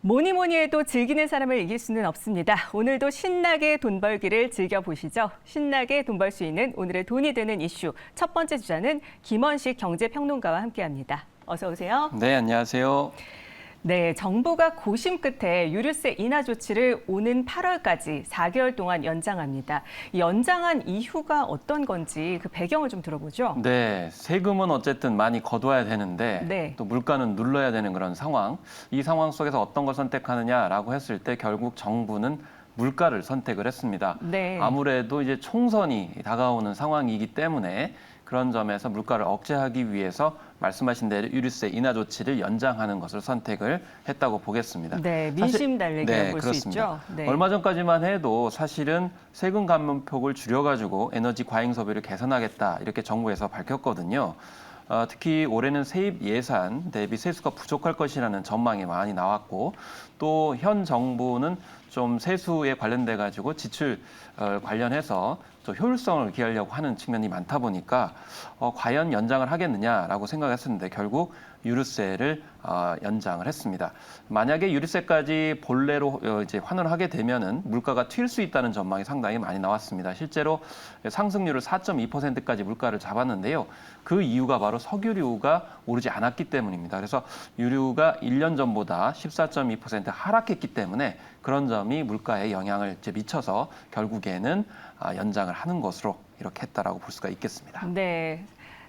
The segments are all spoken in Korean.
뭐니 뭐니 해도 즐기는 사람을 이길 수는 없습니다. 오늘도 신나게 돈 벌기를 즐겨보시죠. 신나게 돈 벌 수 있는 오늘의 돈이 되는 이슈. 첫 번째 주자는 김원식 경제평론가와 함께합니다. 어서 오세요. 네, 안녕하세요. 네, 정부가 고심 끝에 유류세 인하 조치를 오는 8월까지 4개월 동안 연장합니다. 이 연장한 이유가 어떤 건지 그 배경을 좀 들어보죠. 네, 세금은 어쨌든 많이 거둬야 되는데 네. 또 물가는 눌러야 되는 그런 상황. 이 상황 속에서 어떤 걸 선택하느냐라고 했을 때 결국 정부는 물가를 선택을 했습니다. 네. 아무래도 이제 총선이 다가오는 상황이기 때문에 그런 점에서 물가를 억제하기 위해서 말씀하신 대로 유류세 인하 조치를 연장하는 것을 선택을 했다고 보겠습니다. 네, 민심 달래기라고 볼 수 그렇습니다. 있죠. 네. 얼마 전까지만 해도 사실은 세금 감면폭을 줄여가지고 에너지 과잉 소비를 개선하겠다 이렇게 정부에서 밝혔거든요. 특히 올해는 세입 예산 대비 세수가 부족할 것이라는 전망이 많이 나왔고 또 현 정부는 좀 세수에 관련돼 가지고 지출 관련해서 또 효율성을 기하려고 하는 측면이 많다 보니까 과연 연장을 하겠느냐라고 생각했었는데 결국 유류세를 연장을 했습니다. 만약에 유류세까지 본래로 이제 환원을 하게 되면은 물가가 튈 수 있다는 전망이 상당히 많이 나왔습니다. 실제로 상승률을 4.2%까지 물가를 잡았는데요. 그 이유가 바로 석유류가 오르지 않았기 때문입니다. 그래서 유류가 1년 전보다 14.2% 하락했기 때문에 그런 점이 물가에 영향을 이제 미쳐서 결국에는 연장을 하는 것으로 이렇게 했다라고 볼 수가 있겠습니다. 네.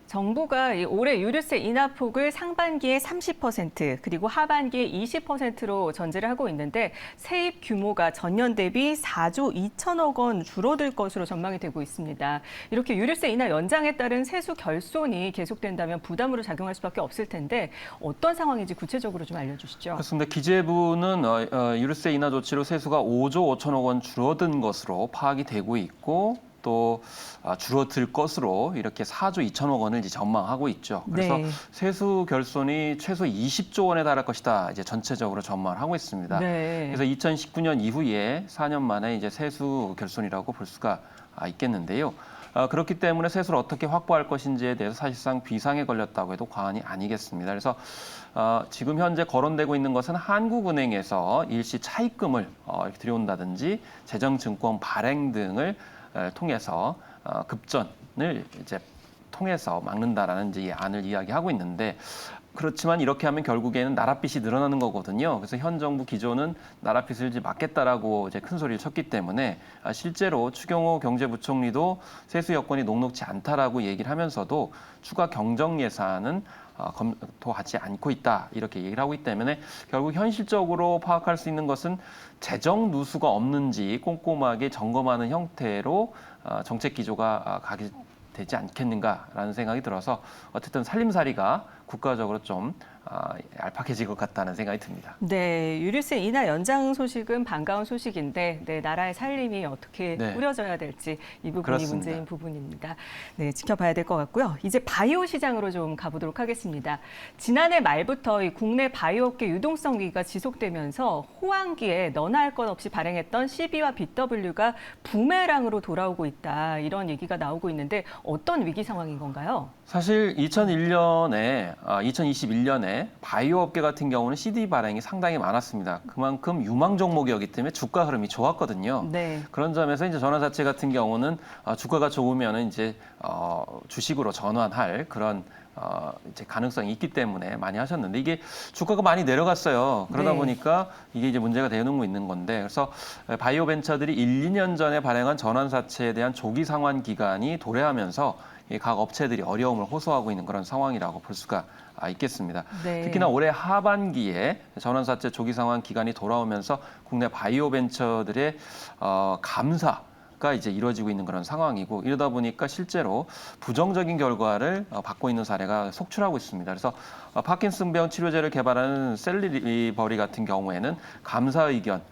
정부가 올해 유류세 인하 폭을 상반기에 30% 그리고 하반기에 20%로 전제를 하고 있는데 세입 규모가 전년 대비 4조 2천억 원 줄어들 것으로 전망이 되고 있습니다. 이렇게 유류세 인하 연장에 따른 세수 결손이 계속된다면 부담으로 작용할 수밖에 없을 텐데 어떤 상황인지 구체적으로 좀 알려주시죠. 그렇습니다. 기재부는 유류세 인하 조치로 세수가 5조 5천억 원 줄어든 것으로 파악이 되고 있고 또 줄어들 것으로 이렇게 4조 2천억 원을 이제 전망하고 있죠. 그래서 네. 세수 결손이 최소 20조 원에 달할 것이다. 이제 전체적으로 전망을 하고 있습니다. 네. 그래서 2019년 이후에 4년 만에 이제 세수 결손이라고 볼 수가 있겠는데요. 그렇기 때문에 세수를 어떻게 확보할 것인지에 대해서 사실상 비상에 걸렸다고 해도 과언이 아니겠습니다. 그래서 지금 현재 거론되고 있는 것은 한국은행에서 일시 차입금을 이렇게 들여온다든지 재정증권 발행 등을 통해서 급전을 이제 통해서 막는다라는 이제 안을 이야기하고 있는데 그렇지만 이렇게 하면 결국에는 나랏빚이 늘어나는 거거든요. 그래서 현 정부 기조는 나랏빚을 이제 막겠다라고 이제 큰 소리를 쳤기 때문에 실제로 추경호 경제부총리도 세수 여건이 녹록지 않다라고 얘기를 하면서도 추가 경정 예산은 검토하지 않고 있다 이렇게 얘기를 하고 있기 때문에 결국 현실적으로 파악할 수 있는 것은 재정 누수가 없는지 꼼꼼하게 점검하는 형태로 정책 기조가 가게 되지 않겠는가라는 생각이 들어서 어쨌든 살림살이가 국가적으로 좀 얄팍해질 것 같다는 생각이 듭니다. 네, 유류세 인하 연장 소식은 반가운 소식인데 네, 나라의 살림이 어떻게 네. 꾸려져야 될지 이 부분이 그렇습니다. 문제인 부분입니다. 네, 지켜봐야 될 것 같고요. 이제 바이오 시장으로 좀 가보도록 하겠습니다. 지난해 말부터 이 국내 바이오업계 유동성 위기가 지속되면서 호황기에 너나 할 것 없이 발행했던 CB와 BW가 부메랑으로 돌아오고 있다. 이런 얘기가 나오고 있는데 어떤 위기 상황인 건가요? 사실 2021년에 바이오 업계 같은 경우는 CD 발행이 상당히 많았습니다. 그만큼 유망 종목이었기 때문에 주가 흐름이 좋았거든요. 네. 그런 점에서 이제 전환사채 같은 경우는 주가가 좋으면 이제 주식으로 전환할 그런 이제 가능성이 있기 때문에 많이 하셨는데 이게 주가가 많이 내려갔어요. 그러다 네. 보니까 이게 이제 문제가 되는 있는 건데 그래서 바이오 벤처들이 1, 2년 전에 발행한 전환사채에 대한 조기 상환 기간이 도래하면서 각 업체들이 어려움을 호소하고 있는 그런 상황이라고 볼 수가 있겠습니다. 네. 특히나 올해 하반기에 전환사채 조기 상환 기간이 돌아오면서 국내 바이오 벤처들의 감사가 이제 이루어지고 있는 그런 상황이고 이러다 보니까 실제로 부정적인 결과를 받고 있는 사례가 속출하고 있습니다. 그래서 파킨슨병 치료제를 개발하는 셀리버리 같은 경우에는 감사 의견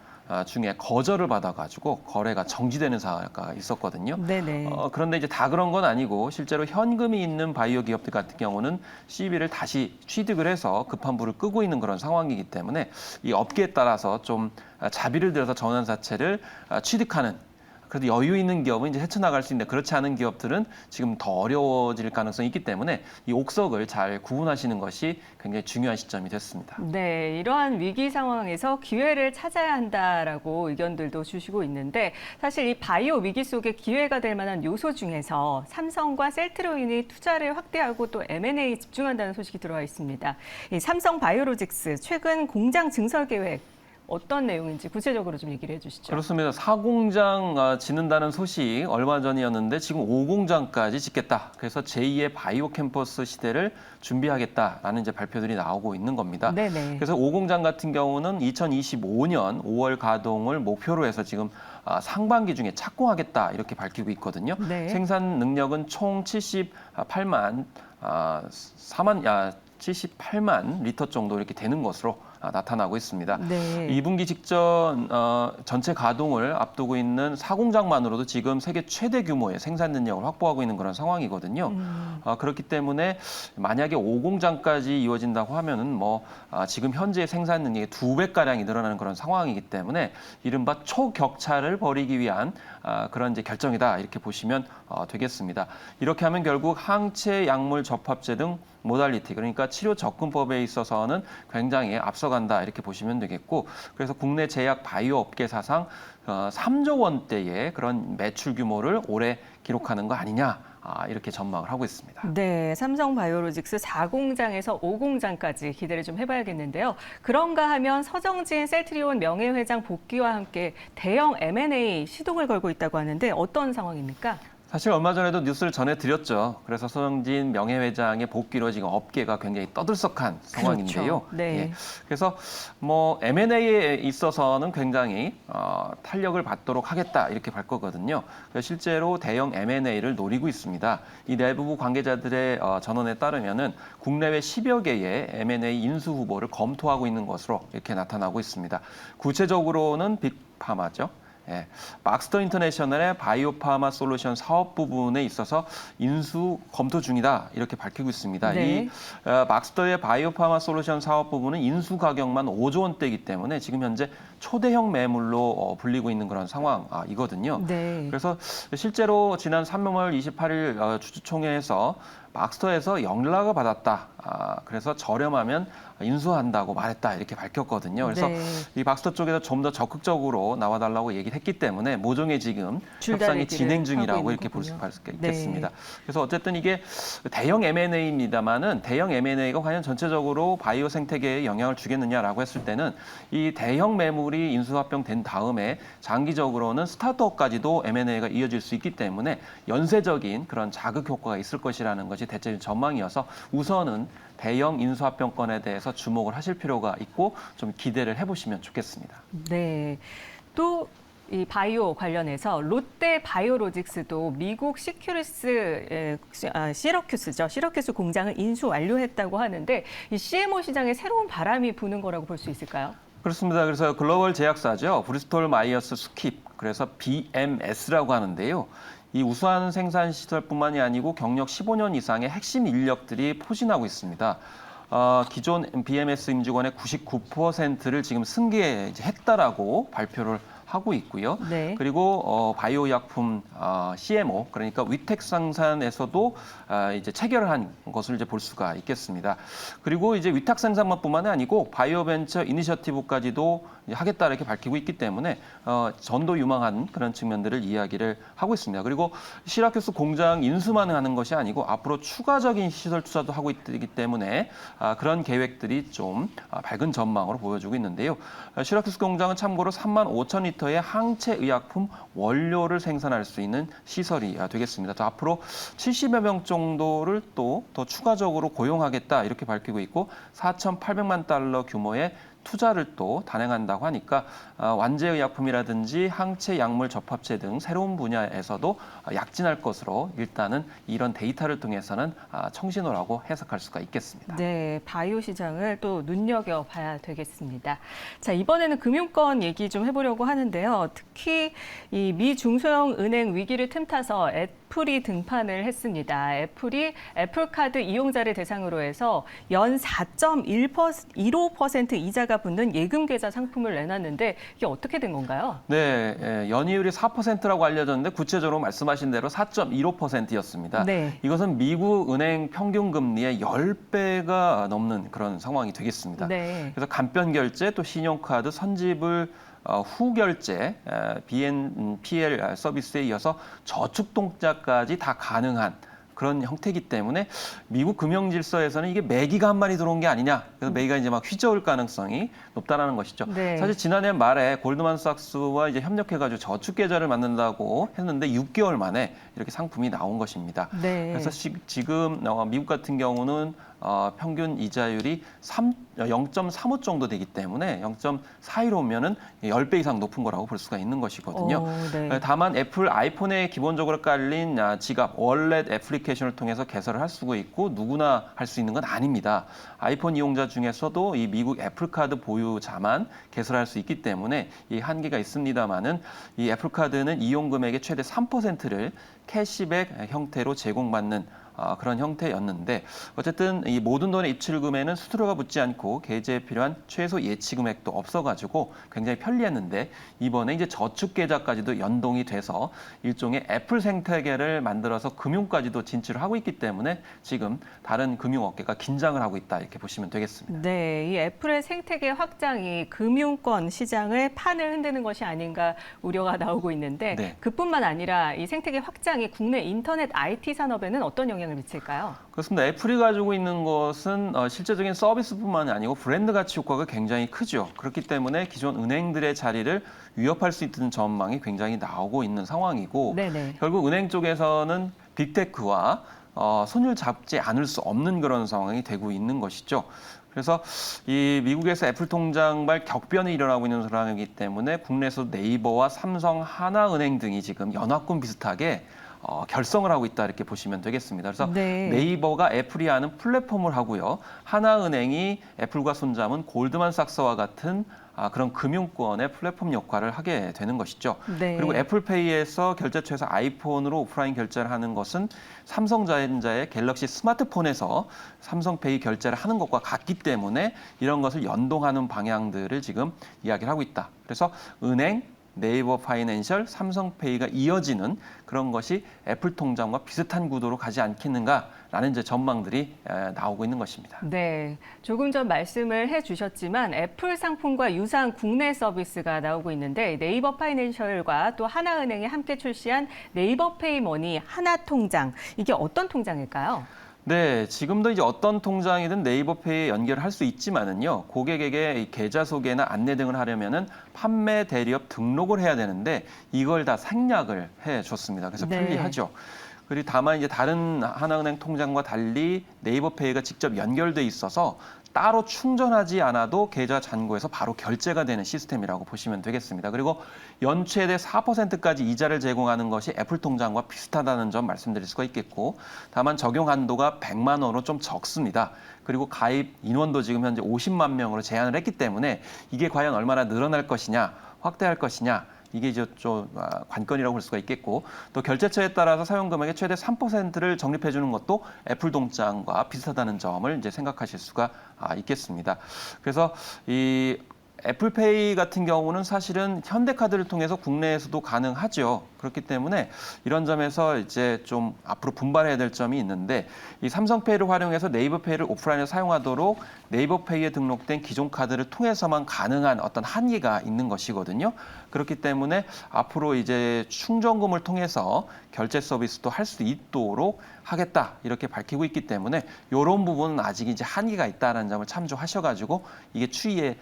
중에 거절을 받아가지고 거래가 정지되는 사례가 있었거든요. 네네. 그런데 이제 다 그런 건 아니고 실제로 현금이 있는 바이오 기업들 같은 경우는 CB를 다시 취득을 해서 급한 불을 끄고 있는 그런 상황이기 때문에 이 업계에 따라서 좀 자비를 들여서 전환사채를 취득하는 그래도 여유 있는 기업은 이제 헤쳐나갈 수 있는데 그렇지 않은 기업들은 지금 더 어려워질 가능성이 있기 때문에 이 옥석을 잘 구분하시는 것이 굉장히 중요한 시점이 됐습니다. 네, 이러한 위기 상황에서 기회를 찾아야 한다라고 의견들도 주시고 있는데 사실 이 바이오 위기 속에 기회가 될 만한 요소 중에서 삼성과 셀트로인이 투자를 확대하고 또 M&A에 집중한다는 소식이 들어와 있습니다. 이 삼성 바이오로직스 최근 공장 증설 계획 어떤 내용인지 구체적으로 좀 얘기를 해주시죠. 그렇습니다. 4공장 짓는다는 소식 얼마 전이었는데 지금 5공장까지 짓겠다. 그래서 제2의 바이오 캠퍼스 시대를 준비하겠다라는 이제 발표들이 나오고 있는 겁니다. 네네. 그래서 5공장 같은 경우는 2025년 5월 가동을 목표로 해서 지금 상반기 중에 착공하겠다 이렇게 밝히고 있거든요. 네. 생산 능력은 총 78만 리터 정도 이렇게 되는 것으로 나타나고 있습니다. 네. 2분기 직전 전체 가동을 앞두고 있는 4공장만으로도 지금 세계 최대 규모의 생산 능력을 확보하고 있는 그런 상황이거든요. 그렇기 때문에 만약에 5공장까지 이루어진다고 하면은 지금 현재 생산 능력의 2배가량이 늘어나는 그런 상황이기 때문에 이른바 초격차를 벌이기 위한 그런 이제 결정이다 이렇게 보시면 되겠습니다. 이렇게 하면 결국 항체 약물 접합제 등 모달리티 그러니까 치료 접근법에 있어서는 굉장히 앞서간다 이렇게 보시면 되겠고 그래서 국내 제약 바이오 업계 사상 3조 원대의 그런 매출 규모를 올해 기록하는 거 아니냐 이렇게 전망을 하고 있습니다. 네, 삼성 바이오로직스 4공장에서 5공장까지 기대를 좀 해봐야겠는데요. 그런가 하면 서정진 셀트리온 명예회장 복귀와 함께 대형 M&A 시동을 걸고 있다고 하는데 어떤 상황입니까? 사실 얼마 전에도 뉴스를 전해드렸죠. 그래서 서정진 명예회장의 복귀로 지금 업계가 굉장히 떠들썩한 상황인데요. 그렇죠. 네. 예. 그래서 M&A에 있어서는 굉장히 탄력을 받도록 하겠다 이렇게 볼 거거든요. 그래서 실제로 대형 M&A를 노리고 있습니다. 이 내부 관계자들의 전언에 따르면은 국내외 10여 개의 M&A 인수 후보를 검토하고 있는 것으로 이렇게 나타나고 있습니다. 구체적으로는 빅파마죠. 예, 막스터 인터내셔널의 바이오파마 솔루션 사업 부분에 있어서 인수 검토 중이다 이렇게 밝히고 있습니다. 네. 이 막스터의 바이오파마 솔루션 사업 부분은 인수 가격만 5조 원대이기 때문에 지금 현재 초대형 매물로 불리고 있는 그런 상황이거든요. 네. 그래서 실제로 지난 3월 28일 주주총회에서 막스터에서 연락을 받았다. 그래서 저렴하면 인수한다고 말했다. 이렇게 밝혔거든요. 그래서 네. 이 막스터 쪽에서 좀 더 적극적으로 나와달라고 얘기를 했기 때문에 모종의 지금 협상이 줄다리기를 진행 중이라고 하고 이렇게 있는 볼 수 거군요. 있겠습니다. 네. 그래서 어쨌든 이게 대형 M&A입니다만은 대형 M&A가 과연 전체적으로 바이오 생태계에 영향을 주겠느냐라고 했을 때는 이 대형 매물이 인수합병된 다음에 장기적으로는 스타트업까지도 M&A가 이어질 수 있기 때문에 연쇄적인 그런 자극 효과가 있을 것이라는 것이 대체적인 전망이어서 우선은 대형 인수합병건에 대해서 주목을 하실 필요가 있고 좀 기대를 해보시면 좋겠습니다. 네. 또 이 바이오 관련해서 롯데 바이오로직스도 미국 시러큐스죠. 시러큐스 공장을 인수 완료했다고 하는데 이 CMO 시장에 새로운 바람이 부는 거라고 볼 수 있을까요? 그렇습니다. 그래서 글로벌 제약사죠. 브리스톨 마이어스 스킵, 그래서 BMS라고 하는데요. 이 우수한 생산 시설뿐만이 아니고 경력 15년 이상의 핵심 인력들이 포진하고 있습니다. 기존 BMS 임직원의 99%를 지금 승계했다라고 발표를 하고 있고요. 네. 그리고 바이오薬품 CMO 그러니까 위택 생산에서도 이제 체결을 한 것을 이제 볼 수가 있겠습니다. 그리고 이제 위탁 생산만뿐만이 아니고 바이오 벤처 이니셔티브까지도 하겠다 이렇게 밝히고 있기 때문에 전도 유망한 그런 측면들을 이야기를 하고 있습니다. 그리고 시라큐스 공장 인수만 하는 것이 아니고 앞으로 추가적인 시설 투자도 하고 있기 때문에 그런 계획들이 좀 밝은 전망으로 보여주고 있는데요. 시라큐스 공장은 참고로 3만 5천 리터의 항체 의약품 원료를 생산할 수 있는 시설이 되겠습니다. 또 앞으로 70여 명 정도를 또 더 추가적으로 고용하겠다 이렇게 밝히고 있고 4,800만 달러 규모의 투자를 또 단행한다고 하니까 완제의약품이라든지 항체 약물 접합제 등 새로운 분야에서도 약진할 것으로 일단은 이런 데이터를 통해서는 청신호라고 해석할 수가 있겠습니다. 네, 바이오 시장을 또 눈여겨봐야 되겠습니다. 자, 이번에는 금융권 얘기 좀 해보려고 하는데요. 특히 이 미 중소형 은행 위기를 틈타서 애플이 등판을 했습니다. 애플이 애플카드 이용자를 대상으로 해서 연 4.15% 이자가 붙는 예금 계좌 상품을 내놨는데 이게 어떻게 된 건가요? 네, 연이율이 4%라고 알려졌는데 구체적으로 말씀하신 대로 4.15%였습니다. 네. 이것은 미국 은행 평균 금리의 10배가 넘는 그런 상황이 되겠습니다. 네. 그래서 간편 결제, 또 신용카드, 선지불, 후 결제, BNPL 서비스에 이어서 저축 동작까지 다 가능한 그런 형태이기 때문에 미국 금융 질서에서는 이게 매기가 한 마리 들어온 게 아니냐. 그래서 매기가 이제 막 휘저을 가능성이 높다라는 것이죠. 네. 사실 지난해 말에 골드만삭스와 이제 협력해가지고 저축 계좌를 만든다고 했는데 6개월 만에 이렇게 상품이 나온 것입니다. 네. 그래서 지금 미국 같은 경우는 평균 이자율이 0.35 정도 되기 때문에 0.41오면은 10배 이상 높은 거라고 볼 수가 있는 것이거든요. 네. 다만 애플 아이폰에 기본적으로 깔린 지갑, 월렛 애플리케이션을 통해서 개설을 할 수가 있고 누구나 할 수 있는 건 아닙니다. 아이폰 이용자 중에서도 이 미국 애플카드 보유자만 개설할 수 있기 때문에 이 한계가 있습니다만은 이 애플카드는 이용 금액의 최대 3%를 캐시백 형태로 제공받는 그런 형태였는데 어쨌든 이 모든 돈의 입출금에는 수수료가 붙지 않고 계좌에 필요한 최소 예치 금액도 없어가지고 굉장히 편리했는데 이번에 이제 저축 계좌까지도 연동이 돼서 일종의 애플 생태계를 만들어서 금융까지도 진출을 하고 있기 때문에 지금 다른 금융업계가 긴장을 하고 있다 이렇게 보시면 되겠습니다. 네, 이 애플의 생태계 확장이 금융권 시장을 판을 흔드는 것이 아닌가 우려가 나오고 있는데 네. 그뿐만 아니라 이 생태계 확장이 국내 인터넷 IT 산업에는 어떤 영향을 미칠까요? 그렇습니다. 애플이 가지고 있는 것은 실제적인 서비스뿐만이 아니고 브랜드 가치 효과가 굉장히 크죠. 그렇기 때문에 기존 은행들의 자리를 위협할 수 있는 전망이 굉장히 나오고 있는 상황이고 네네. 결국 은행 쪽에서는 빅테크와 손을 잡지 않을 수 없는 그런 상황이 되고 있는 것이죠. 그래서 이 미국에서 애플 통장발 격변이 일어나고 있는 상황이기 때문에 국내에서 네이버와 삼성, 하나은행 등이 지금 연합군 비슷하게 결성을 하고 있다 이렇게 보시면 되겠습니다. 그래서 네. 네이버가 애플이 하는 플랫폼을 하고요. 하나은행이 애플과 손잡은 골드만삭스와 같은 그런 금융권의 플랫폼 역할을 하게 되는 것이죠. 네. 그리고 애플페이에서 결제처에서 아이폰으로 오프라인 결제를 하는 것은 삼성전자의 갤럭시 스마트폰에서 삼성페이 결제를 하는 것과 같기 때문에 이런 것을 연동하는 방향들을 지금 이야기를 하고 있다. 그래서 은행, 네이버 파이낸셜, 삼성페이가 이어지는 그런 것이 애플 통장과 비슷한 구도로 가지 않겠는가라는 이제 전망들이 나오고 있는 것입니다. 네, 조금 전 말씀을 해주셨지만 애플 상품과 유사한 국내 서비스가 나오고 있는데 네이버 파이낸셜과 또 하나은행이 함께 출시한 네이버 페이머니 하나통장, 이게 어떤 통장일까요? 네, 지금도 이제 어떤 통장이든 네이버페이에 연결을 할 수 있지만은요, 고객에게 이 계좌 소개나 안내 등을 하려면은 판매 대리업 등록을 해야 되는데 이걸 다 생략을 해줬습니다. 그래서 네. 편리하죠. 그리고 다만 이제 다른 하나은행 통장과 달리 네이버페이가 직접 연결돼 있어서 따로 충전하지 않아도 계좌 잔고에서 바로 결제가 되는 시스템이라고 보시면 되겠습니다. 그리고 연 최대 4%까지 이자를 제공하는 것이 애플 통장과 비슷하다는 점 말씀드릴 수가 있겠고 다만 적용 한도가 100만 원으로 좀 적습니다. 그리고 가입 인원도 지금 현재 50만 명으로 제한을 했기 때문에 이게 과연 얼마나 늘어날 것이냐, 확대할 것이냐 이게 이제 좀 관건이라고 볼 수가 있겠고 또 결제처에 따라서 사용 금액의 최대 3%를 적립해 주는 것도 애플 통장과 비슷하다는 점을 이제 생각하실 수가 있겠습니다. 그래서 이 애플페이 같은 경우는 사실은 현대카드를 통해서 국내에서도 가능하죠. 그렇기 때문에 이런 점에서 이제 좀 앞으로 분발해야 될 점이 있는데 이 삼성페이를 활용해서 네이버페이를 오프라인에 사용하도록 네이버페이에 등록된 기존 카드를 통해서만 가능한 어떤 한계가 있는 것이거든요. 그렇기 때문에 앞으로 이제 충전금을 통해서 결제 서비스도 할 수 있도록 하겠다 이렇게 밝히고 있기 때문에 이런 부분은 아직 이제 한계가 있다는 점을 참조하셔가지고 이게 추이에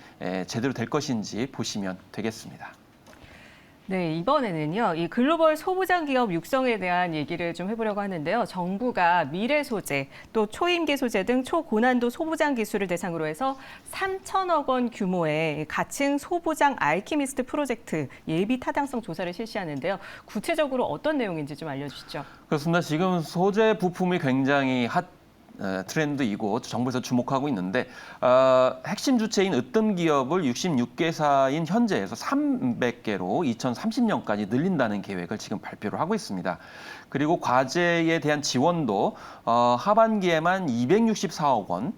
제대로 될 것인지 보시면 되겠습니다. 네, 이번에는요, 이 글로벌 소부장 기업 육성에 대한 얘기를 좀 해보려고 하는데요. 정부가 미래 소재, 또 초임계 소재 등 초고난도 소부장 기술을 대상으로 해서 3천억 원 규모의 가칭 소부장 알키미스트 프로젝트 예비 타당성 조사를 실시하는데요. 구체적으로 어떤 내용인지 좀 알려주시죠. 그렇습니다. 지금 소재 부품이 굉장히 트렌드이고 정부에서 주목하고 있는데 핵심 주체인 으뜸 기업을 66개사인 현재에서 300개로 2030년까지 늘린다는 계획을 지금 발표를 하고 있습니다. 그리고 과제에 대한 지원도 하반기에만 264억 원,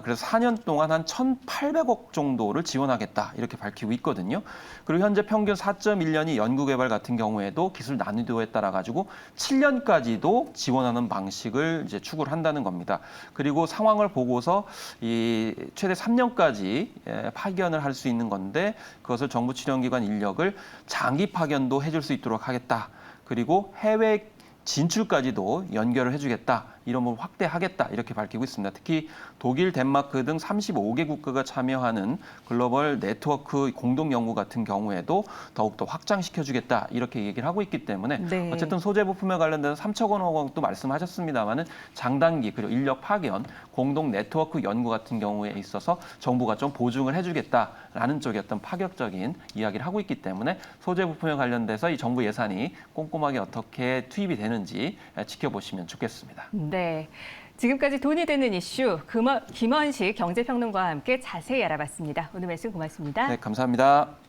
그래서 4년 동안 한 1,800억 정도를 지원하겠다 이렇게 밝히고 있거든요. 그리고 현재 평균 4.1년이 연구개발 같은 경우에도 기술 난이도에 따라 가지고 7년까지도 지원하는 방식을 이제 추구를 한다는 겁니다. 그리고 상황을 보고서 이 최대 3년까지 파견을 할 수 있는 건데 그것을 정부 출연기관 인력을 장기 파견도 해줄 수 있도록 하겠다. 그리고 해외 진출까지도 연결을 해주겠다. 이름을 확대하겠다. 이렇게 밝히고 있습니다. 특히 독일, 덴마크 등 35개 국가가 참여하는 글로벌 네트워크 공동 연구 같은 경우에도 더욱더 확장시켜주겠다. 이렇게 얘기를 하고 있기 때문에 네. 어쨌든 소재 부품에 관련돼서 3천 원도 말씀하셨습니다마는 장단기 그리고 인력 파견, 공동 네트워크 연구 같은 경우에 있어서 정부가 좀 보증을 해주겠다라는 쪽의 어떤 파격적인 이야기를 하고 있기 때문에 소재 부품에 관련돼서 이 정부 예산이 꼼꼼하게 어떻게 투입이 되는지 지켜보시면 좋겠습니다. 네. 지금까지 돈이 되는 이슈 김원식 경제평론가와 함께 자세히 알아봤습니다. 오늘 말씀 고맙습니다. 네, 감사합니다.